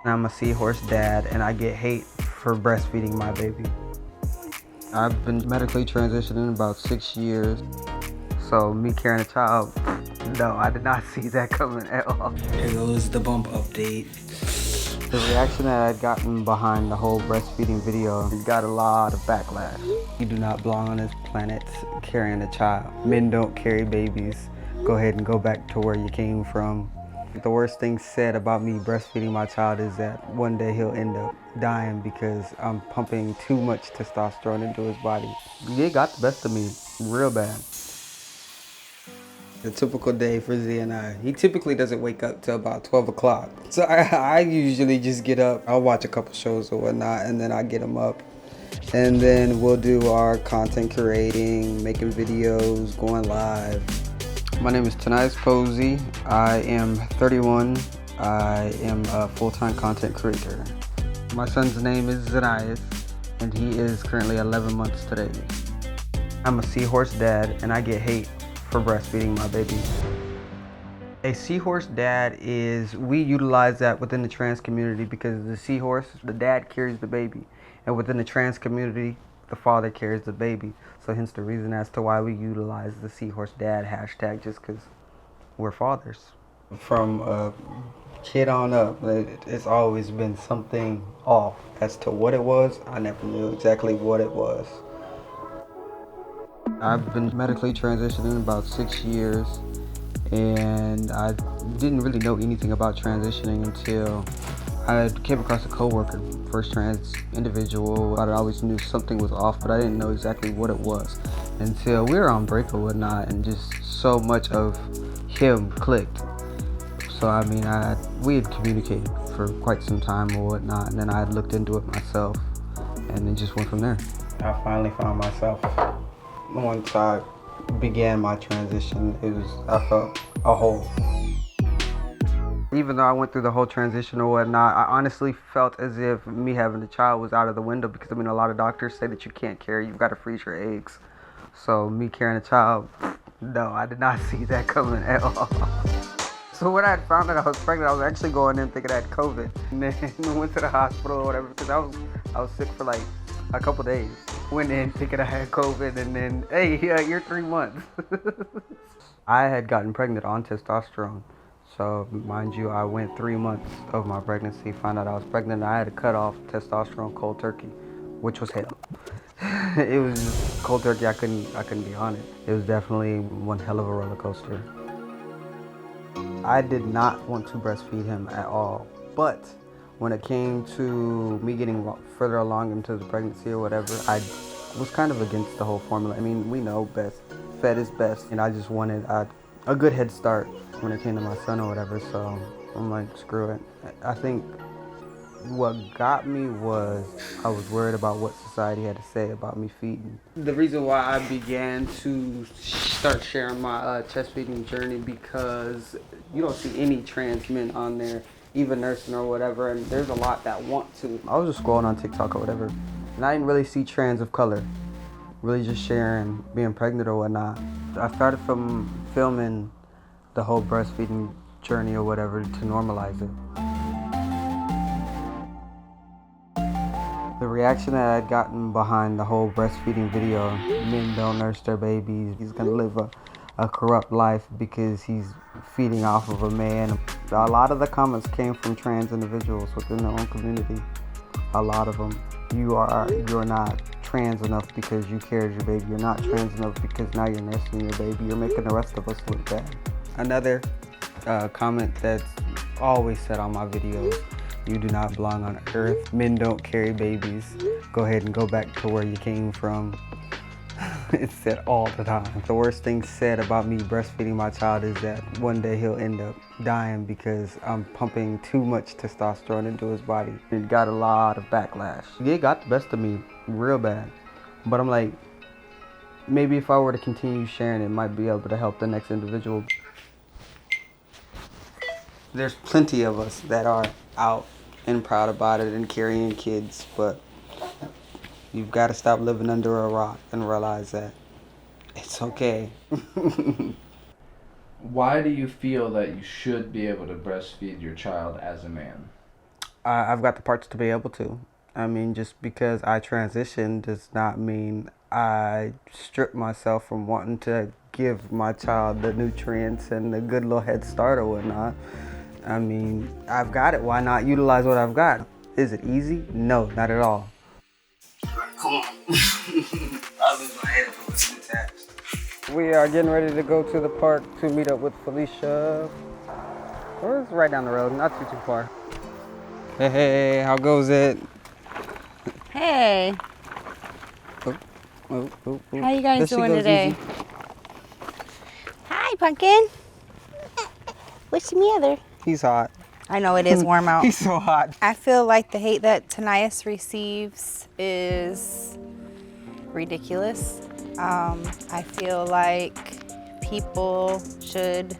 I'm a seahorse dad and I get hate for breastfeeding my baby. I've been medically transitioning about 6 years. So me carrying a child, no, I did not see that coming at all. Here goes the bump update. The reaction that I'd gotten behind the whole breastfeeding video got a lot of backlash. You do not belong on this planet carrying a child. Men don't carry babies. Go ahead and go back to where you came from. The worst thing said about me breastfeeding my child is that one day he'll end up dying because I'm pumping too much testosterone into his body. It got the best of me real bad. The typical day for Z and I. He typically doesn't wake up till about 12 o'clock. So I usually just get up. I'll watch a couple shows or whatnot and then I get him up. And then we'll do our content creating, making videos, going live. My name is Tanius Posey. I am 31. I am a full-time content creator. My son's name is Tanius and he is currently 11 months today. I'm a seahorse dad and I get hate for breastfeeding my baby. A seahorse dad is, we utilize that within the trans community because the seahorse, the dad carries the baby. And within the trans community, the father carries the baby. So hence the reason as to why we utilize the seahorse dad hashtag, just because we're fathers. From a kid on up, it's always been something off. As to what it was, I never knew exactly what it was. I've been medically transitioning about 6 years, and I didn't really know anything about transitioning until I came across a coworker, first trans individual. I always knew something was off, but I didn't know exactly what it was until we were on break or whatnot, and just so much of him clicked. So I mean, we had communicated for quite some time or whatnot, and then I had looked into it myself, and it just went from there. I finally found myself. Once I began my transition, I felt a hole. Even though I went through the whole transition or whatnot, I honestly felt as if me having a child was out of the window because I mean a lot of doctors say that you can't carry, you've got to freeze your eggs. So me carrying a child, no, I did not see that coming at all. So when I had found out I was pregnant, I was actually going in thinking I had COVID. And then went to the hospital or whatever because I was sick for like a couple days. Went in thinking I had COVID and then, hey, yeah, you're 3 months. I had gotten pregnant on testosterone. So mind you, I went 3 months of my pregnancy, found out I was pregnant, and I had to cut off testosterone cold turkey, which was hell. It was just cold turkey, I couldn't be on it. It was definitely one hell of a roller coaster. I did not want to breastfeed him at all, but when it came to me getting further along into the pregnancy or whatever, I was kind of against the whole formula. I mean, we know best, fed is best, and I just wanted a good head start when it came to my son or whatever, so I'm like, screw it. I think what got me was I was worried about what society had to say about me feeding. The reason why I began to start sharing my chest feeding journey because you don't see any trans men on there, even nursing or whatever, and there's a lot that want to. I was just scrolling on TikTok or whatever, and I didn't really see trans of color really just sharing being pregnant or whatnot. I started from filming the whole breastfeeding journey or whatever to normalize it. The reaction that I'd gotten behind the whole breastfeeding video, men don't nurse their babies, he's gonna live a corrupt life because he's feeding off of a man. A lot of the comments came from trans individuals within their own community. A lot of them. You're not trans enough because you carried your baby. You're not trans enough because now you're nursing your baby. You're making the rest of us look bad. Another comment that's always said on my videos, you do not belong on earth. Men don't carry babies. Go ahead and go back to where you came from. It's said all the time. The worst thing said about me breastfeeding my child is that one day he'll end up dying because I'm pumping too much testosterone into his body. It got a lot of backlash. It got the best of me real bad. But I'm like, maybe if I were to continue sharing it might be able to help the next individual. There's plenty of us that are out and proud about it and carrying kids, but you've got to stop living under a rock and realize that it's okay. Why do you feel that you should be able to breastfeed your child as a man? I've got the parts to be able to. I mean, just because I transitioned does not mean I strip myself from wanting to give my child the nutrients and the good little head start or whatnot. I mean, I've got it. Why not utilize what I've got? Is it easy? No, not at all. Come on. I'll lose my head if it was attached. We are getting ready to go to the park to meet up with Felicia. It's right down the road, not too far. Hey, how goes it? Hey. Oh. How you guys doing today? Easy. Hi, Pumpkin. What's the matter? He's hot. I know it is warm out. He's so hot. I feel like the hate that Tanius receives is ridiculous. I feel like people should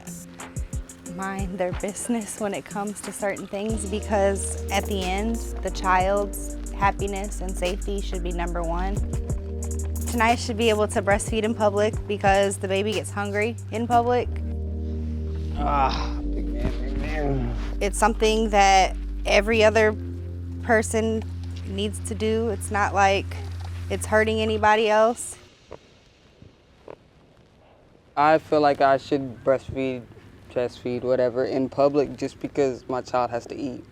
mind their business when it comes to certain things, because at the end, the child's happiness and safety should be number one. Tanius should be able to breastfeed in public because the baby gets hungry in public. Big man. It's something that every other person needs to do. It's not like it's hurting anybody else. I feel like I should breastfeed, chest feed, whatever, in public just because my child has to eat.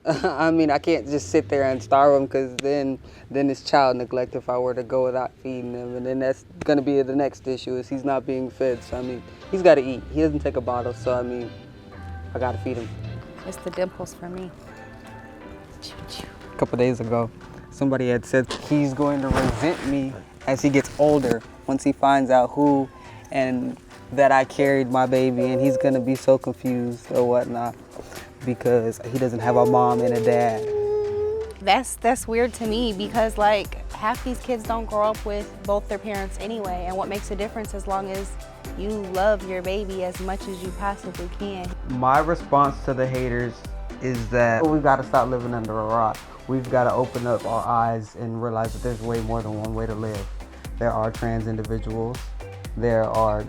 I mean, I can't just sit there and starve him, because then it's child neglect if I were to go without feeding him, and then that's going to be the next issue, is he's not being fed. So I mean, he's got to eat. He doesn't take a bottle, so I mean, I got to feed him. It's the dimples for me. A couple days ago, somebody had said he's going to resent me as he gets older, once he finds out who and that I carried my baby, and he's going to be so confused or whatnot, because he doesn't have a mom and a dad. That's weird to me, because like half these kids don't grow up with both their parents anyway, and what makes a difference as long as you love your baby as much as you possibly can. My response to the haters is that we've got to stop living under a rock. We've got to open up our eyes and realize that there's way more than one way to live. There are trans individuals, there are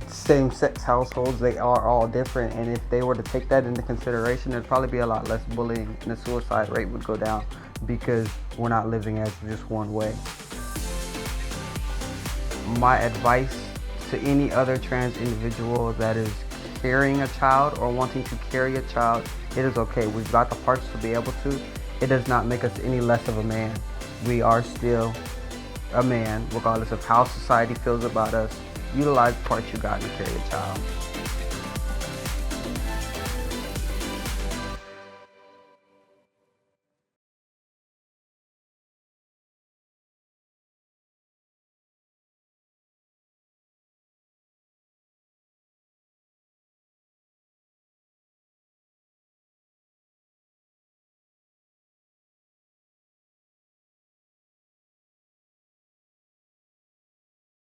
same-sex households, they are all different, and if they were to take that into consideration, there'd probably be a lot less bullying and the suicide rate would go down, because we're not living as just one way. My advice to any other trans individual that is carrying a child or wanting to carry a child, it is okay. We've got the parts to be able to. It does not make us any less of a man. We are still a man, regardless of how society feels about us. Utilize the parts you got to carry a child.